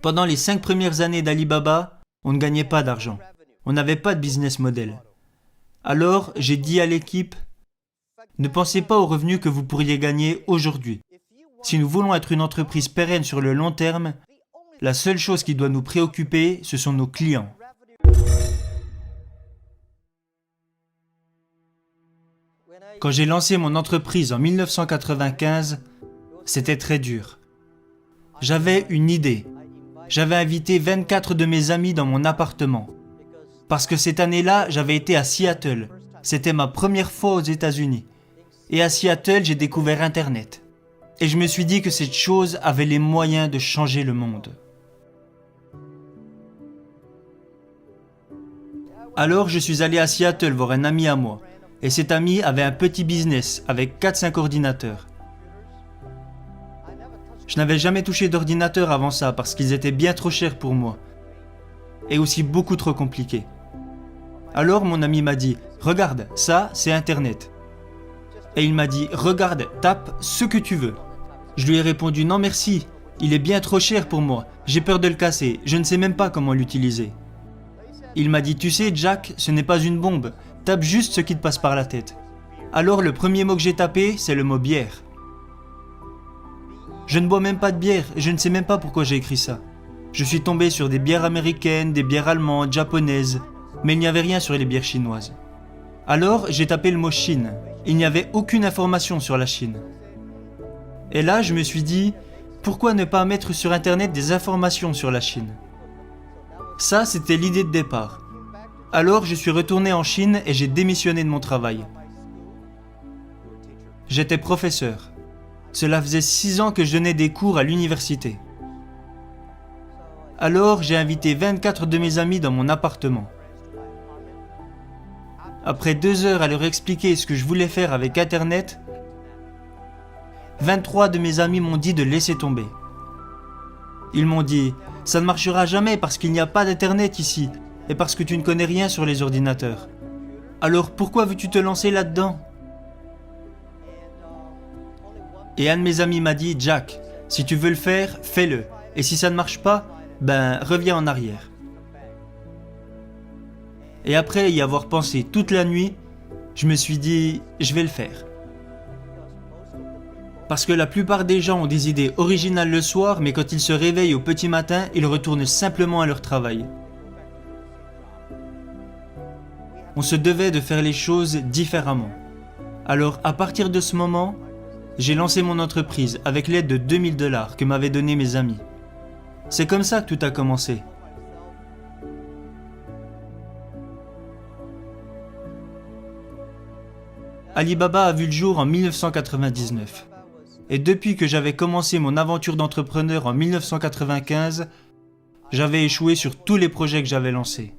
Pendant les 5 premières années d'Alibaba, on ne gagnait pas d'argent. On n'avait pas de business model. Alors, j'ai dit à l'équipe, ne pensez pas aux revenus que vous pourriez gagner aujourd'hui. Si nous voulons être une entreprise pérenne sur le long terme, la seule chose qui doit nous préoccuper, ce sont nos clients. Quand j'ai lancé mon entreprise en 1995, c'était très dur. J'avais une idée. J'avais invité 24 de mes amis dans mon appartement. Parce que cette année-là, j'avais été à Seattle. C'était ma première fois aux États-Unis. Et à Seattle, j'ai découvert Internet. Et je me suis dit que cette chose avait les moyens de changer le monde. Alors, je suis allé à Seattle voir un ami à moi. Et cet ami avait un petit business avec 4-5 ordinateurs. Je n'avais jamais touché d'ordinateur avant ça parce qu'ils étaient bien trop chers pour moi. Et aussi beaucoup trop compliqués. Alors mon ami m'a dit, regarde, ça c'est Internet. Et il m'a dit, regarde, tape ce que tu veux. Je lui ai répondu, non merci, il est bien trop cher pour moi, j'ai peur de le casser, je ne sais même pas comment l'utiliser. Il m'a dit, tu sais Jack, ce n'est pas une bombe, tape juste ce qui te passe par la tête. Alors le premier mot que j'ai tapé, c'est le mot bière. Je ne bois même pas de bière, je ne sais même pas pourquoi j'ai écrit ça. Je suis tombé sur des bières américaines, des bières allemandes, japonaises, mais il n'y avait rien sur les bières chinoises. Alors j'ai tapé le mot Chine. Il n'y avait aucune information sur la Chine. Et là je me suis dit, pourquoi ne pas mettre sur internet des informations sur la Chine? Ça c'était l'idée de départ. Alors je suis retourné en Chine et j'ai démissionné de mon travail. J'étais professeur. Cela faisait 6 ans que je donnais des cours à l'université. Alors j'ai invité 24 de mes amis dans mon appartement. Après 2 heures à leur expliquer ce que je voulais faire avec Internet, 23 de mes amis m'ont dit de laisser tomber. Ils m'ont dit, ça ne marchera jamais parce qu'il n'y a pas d'Internet ici et parce que tu ne connais rien sur les ordinateurs. Alors pourquoi veux-tu te lancer là-dedans? Et un de mes amis m'a dit, Jack, si tu veux le faire, fais-le. Et si ça ne marche pas, reviens en arrière. Et après y avoir pensé toute la nuit, je me suis dit, je vais le faire. Parce que la plupart des gens ont des idées originales le soir, mais quand ils se réveillent au petit matin, ils retournent simplement à leur travail. On se devait de faire les choses différemment. Alors à partir de ce moment, j'ai lancé mon entreprise avec l'aide de 2000 $ que m'avaient donné mes amis. C'est comme ça que tout a commencé. Alibaba a vu le jour en 1999. Et depuis que j'avais commencé mon aventure d'entrepreneur en 1995, j'avais échoué sur tous les projets que j'avais lancés.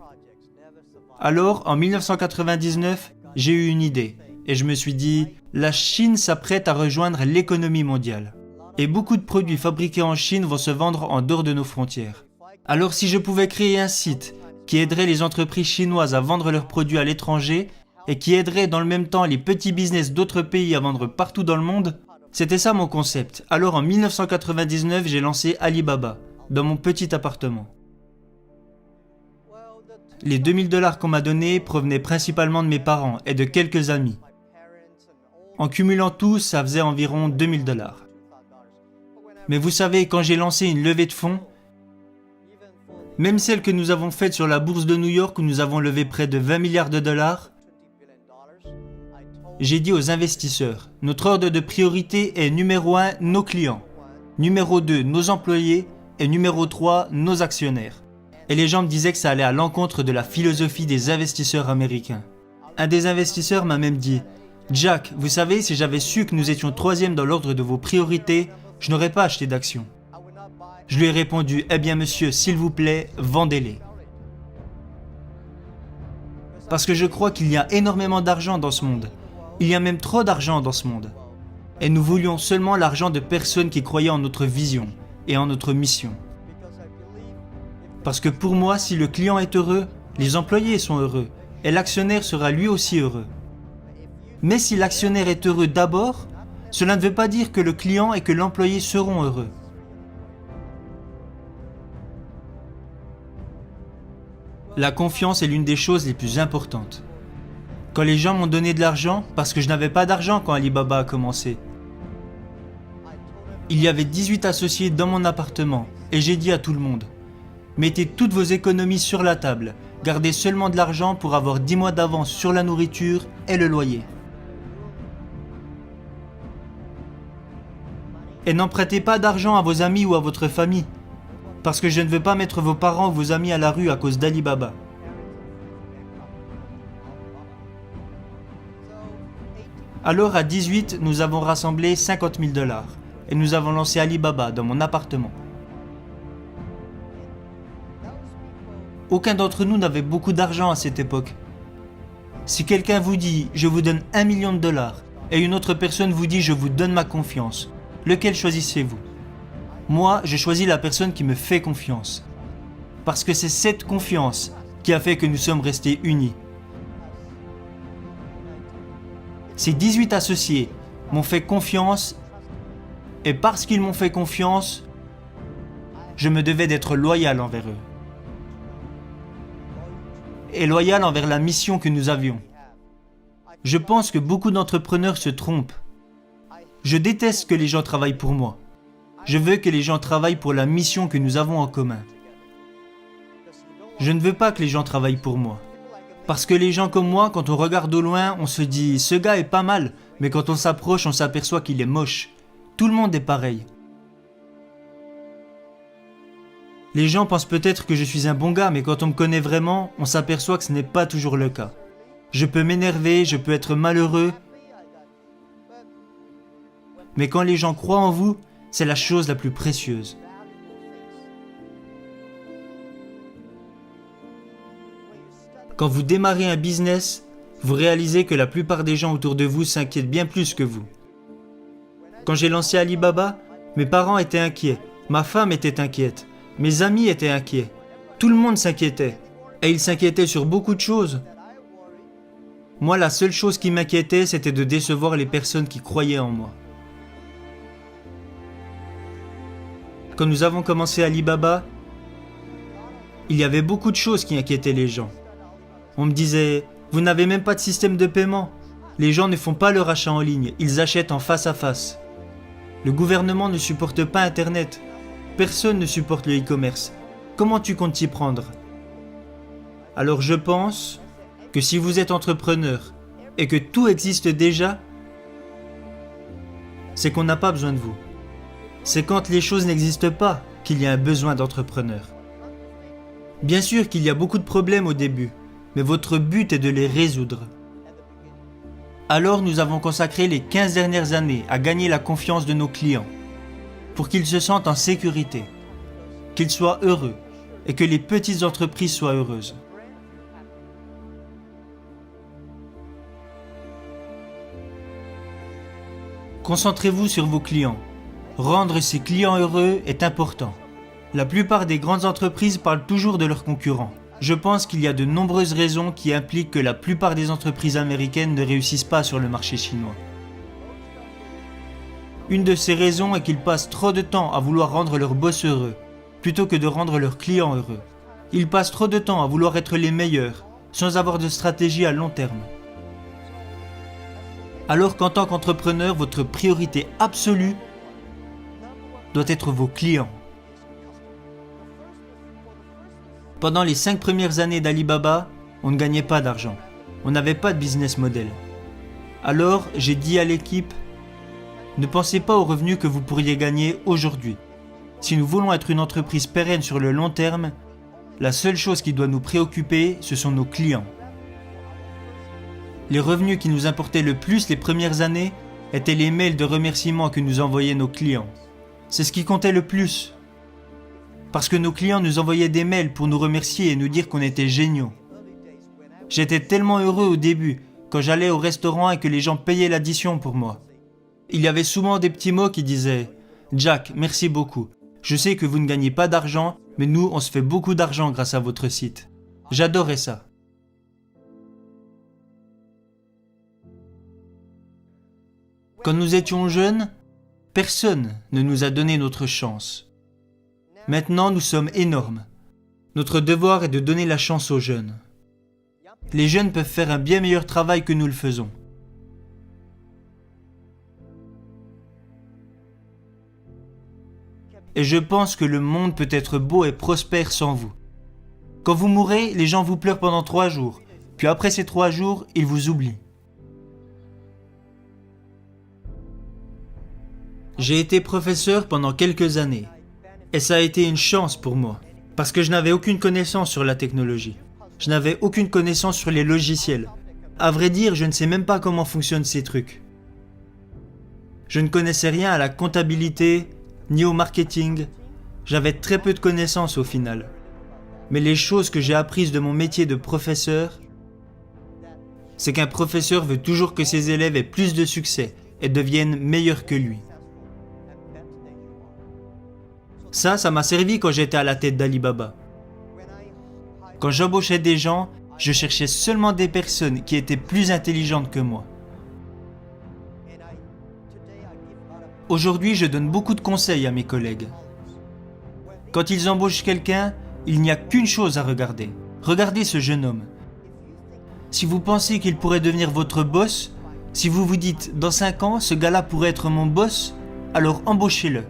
Alors, en 1999, j'ai eu une idée. Et je me suis dit, la Chine s'apprête à rejoindre l'économie mondiale. Et beaucoup de produits fabriqués en Chine vont se vendre en dehors de nos frontières. Alors si je pouvais créer un site qui aiderait les entreprises chinoises à vendre leurs produits à l'étranger et qui aiderait dans le même temps les petits business d'autres pays à vendre partout dans le monde, c'était ça mon concept. Alors en 1999, j'ai lancé Alibaba, dans mon petit appartement. Les 2000 $ qu'on m'a donnés provenaient principalement de mes parents et de quelques amis. En cumulant tout, ça faisait environ 2000 $. Mais vous savez, quand j'ai lancé une levée de fonds, même celle que nous avons faite sur la bourse de New York où nous avons levé près de 20 milliards de dollars, j'ai dit aux investisseurs, notre ordre de priorité est numéro 1, nos clients, numéro 2, nos employés et numéro 3, nos actionnaires. Et les gens me disaient que ça allait à l'encontre de la philosophie des investisseurs américains. Un des investisseurs m'a même dit, Jack, vous savez, si j'avais su que nous étions 3e dans l'ordre de vos priorités, je n'aurais pas acheté d'actions. Je lui ai répondu, eh bien monsieur, s'il vous plaît, vendez-les. Parce que je crois qu'il y a énormément d'argent dans ce monde. Il y a même trop d'argent dans ce monde. Et nous voulions seulement l'argent de personnes qui croyaient en notre vision et en notre mission. Parce que pour moi, si le client est heureux, les employés sont heureux et l'actionnaire sera lui aussi heureux. Mais si l'actionnaire est heureux d'abord, cela ne veut pas dire que le client et que l'employé seront heureux. La confiance est l'une des choses les plus importantes. Quand les gens m'ont donné de l'argent, parce que je n'avais pas d'argent quand Alibaba a commencé, il y avait 18 associés dans mon appartement et j'ai dit à tout le monde: mettez toutes vos économies sur la table, gardez seulement de l'argent pour avoir 10 mois d'avance sur la nourriture et le loyer. Et n'empruntez pas d'argent à vos amis ou à votre famille, parce que je ne veux pas mettre vos parents ou vos amis à la rue à cause d'Alibaba. Alors à 18, nous avons rassemblé 50 000 $ et nous avons lancé Alibaba dans mon appartement. Aucun d'entre nous n'avait beaucoup d'argent à cette époque. Si quelqu'un vous dit « je vous donne 1 million de dollars » et une autre personne vous dit « je vous donne ma confiance », lequel choisissez-vous? Moi, je choisis la personne qui me fait confiance. Parce que c'est cette confiance qui a fait que nous sommes restés unis. Ces 18 associés m'ont fait confiance et parce qu'ils m'ont fait confiance, je me devais d'être loyal envers eux. Et loyal envers la mission que nous avions. Je pense que beaucoup d'entrepreneurs se trompent. Je déteste que les gens travaillent pour moi. Je veux que les gens travaillent pour la mission que nous avons en commun. Je ne veux pas que les gens travaillent pour moi. Parce que les gens comme moi, quand on regarde au loin, on se dit « ce gars est pas mal », mais quand on s'approche, on s'aperçoit qu'il est moche. Tout le monde est pareil. Les gens pensent peut-être que je suis un bon gars, mais quand on me connaît vraiment, on s'aperçoit que ce n'est pas toujours le cas. Je peux m'énerver, je peux être malheureux, mais quand les gens croient en vous, c'est la chose la plus précieuse. Quand vous démarrez un business, vous réalisez que la plupart des gens autour de vous s'inquiètent bien plus que vous. Quand j'ai lancé Alibaba, mes parents étaient inquiets, ma femme était inquiète, mes amis étaient inquiets. Tout le monde s'inquiétait. Et ils s'inquiétaient sur beaucoup de choses. Moi, la seule chose qui m'inquiétait, c'était de décevoir les personnes qui croyaient en moi. Quand nous avons commencé Alibaba, il y avait beaucoup de choses qui inquiétaient les gens. On me disait « vous n'avez même pas de système de paiement. Les gens ne font pas leur achat en ligne, ils achètent en face à face. Le gouvernement ne supporte pas Internet. Personne ne supporte le e-commerce. Comment tu comptes t'y prendre ?» Alors je pense que si vous êtes entrepreneur et que tout existe déjà, c'est qu'on n'a pas besoin de vous. C'est quand les choses n'existent pas qu'il y a un besoin d'entrepreneur. Bien sûr qu'il y a beaucoup de problèmes au début, mais votre but est de les résoudre. Alors nous avons consacré les 15 dernières années à gagner la confiance de nos clients, pour qu'ils se sentent en sécurité, qu'ils soient heureux et que les petites entreprises soient heureuses. Concentrez-vous sur vos clients. Rendre ses clients heureux est important. La plupart des grandes entreprises parlent toujours de leurs concurrents. Je pense qu'il y a de nombreuses raisons qui impliquent que la plupart des entreprises américaines ne réussissent pas sur le marché chinois. Une de ces raisons est qu'ils passent trop de temps à vouloir rendre leurs boss heureux, plutôt que de rendre leurs clients heureux. Ils passent trop de temps à vouloir être les meilleurs, sans avoir de stratégie à long terme. Alors qu'en tant qu'entrepreneur, votre priorité absolue doit être vos clients. Pendant les 5 premières années d'Alibaba, on ne gagnait pas d'argent. On n'avait pas de business model. Alors, j'ai dit à l'équipe, ne pensez pas aux revenus que vous pourriez gagner aujourd'hui. Si nous voulons être une entreprise pérenne sur le long terme, la seule chose qui doit nous préoccuper, ce sont nos clients. Les revenus qui nous importaient le plus les premières années étaient les mails de remerciements que nous envoyaient nos clients. C'est ce qui comptait le plus. Parce que nos clients nous envoyaient des mails pour nous remercier et nous dire qu'on était géniaux. J'étais tellement heureux au début, quand j'allais au restaurant et que les gens payaient l'addition pour moi. Il y avait souvent des petits mots qui disaient « Jack, merci beaucoup. Je sais que vous ne gagnez pas d'argent, mais nous, on se fait beaucoup d'argent grâce à votre site. » J'adorais ça. Quand nous étions jeunes, personne ne nous a donné notre chance. Maintenant, nous sommes énormes. Notre devoir est de donner la chance aux jeunes. Les jeunes peuvent faire un bien meilleur travail que nous le faisons. Et je pense que le monde peut être beau et prospère sans vous. Quand vous mourrez, les gens vous pleurent pendant 3 jours. Puis après ces 3 jours, ils vous oublient. J'ai été professeur pendant quelques années. Et ça a été une chance pour moi. Parce que je n'avais aucune connaissance sur la technologie. Je n'avais aucune connaissance sur les logiciels. À vrai dire, je ne sais même pas comment fonctionnent ces trucs. Je ne connaissais rien à la comptabilité, ni au marketing. J'avais très peu de connaissances au final. Mais les choses que j'ai apprises de mon métier de professeur, c'est qu'un professeur veut toujours que ses élèves aient plus de succès et deviennent meilleurs que lui. Ça m'a servi quand j'étais à la tête d'Alibaba. Quand j'embauchais des gens, je cherchais seulement des personnes qui étaient plus intelligentes que moi. Aujourd'hui, je donne beaucoup de conseils à mes collègues. Quand ils embauchent quelqu'un, il n'y a qu'une chose à regarder. Regardez ce jeune homme. Si vous pensez qu'il pourrait devenir votre boss, si vous vous dites « dans 5 ans, ce gars-là pourrait être mon boss », alors embauchez-le.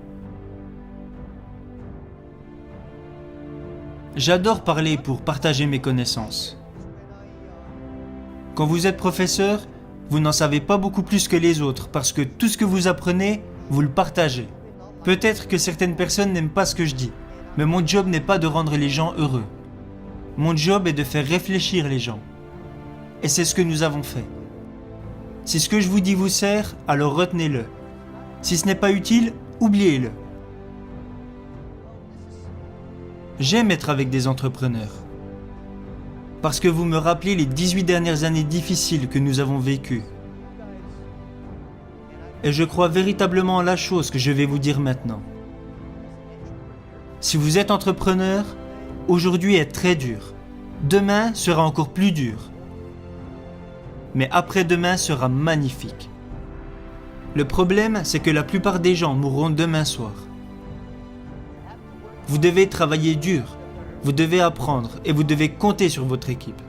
J'adore parler pour partager mes connaissances. Quand vous êtes professeur, vous n'en savez pas beaucoup plus que les autres parce que tout ce que vous apprenez, vous le partagez. Peut-être que certaines personnes n'aiment pas ce que je dis, mais mon job n'est pas de rendre les gens heureux. Mon job est de faire réfléchir les gens. Et c'est ce que nous avons fait. Si ce que je vous dis vous sert, alors retenez-le. Si ce n'est pas utile, oubliez-le. J'aime être avec des entrepreneurs. Parce que vous me rappelez les 18 dernières années difficiles que nous avons vécues. Et je crois véritablement en la chose que je vais vous dire maintenant. Si vous êtes entrepreneur, aujourd'hui est très dur. Demain sera encore plus dur. Mais après-demain sera magnifique. Le problème, c'est que la plupart des gens mourront demain soir. Vous devez travailler dur, vous devez apprendre et vous devez compter sur votre équipe.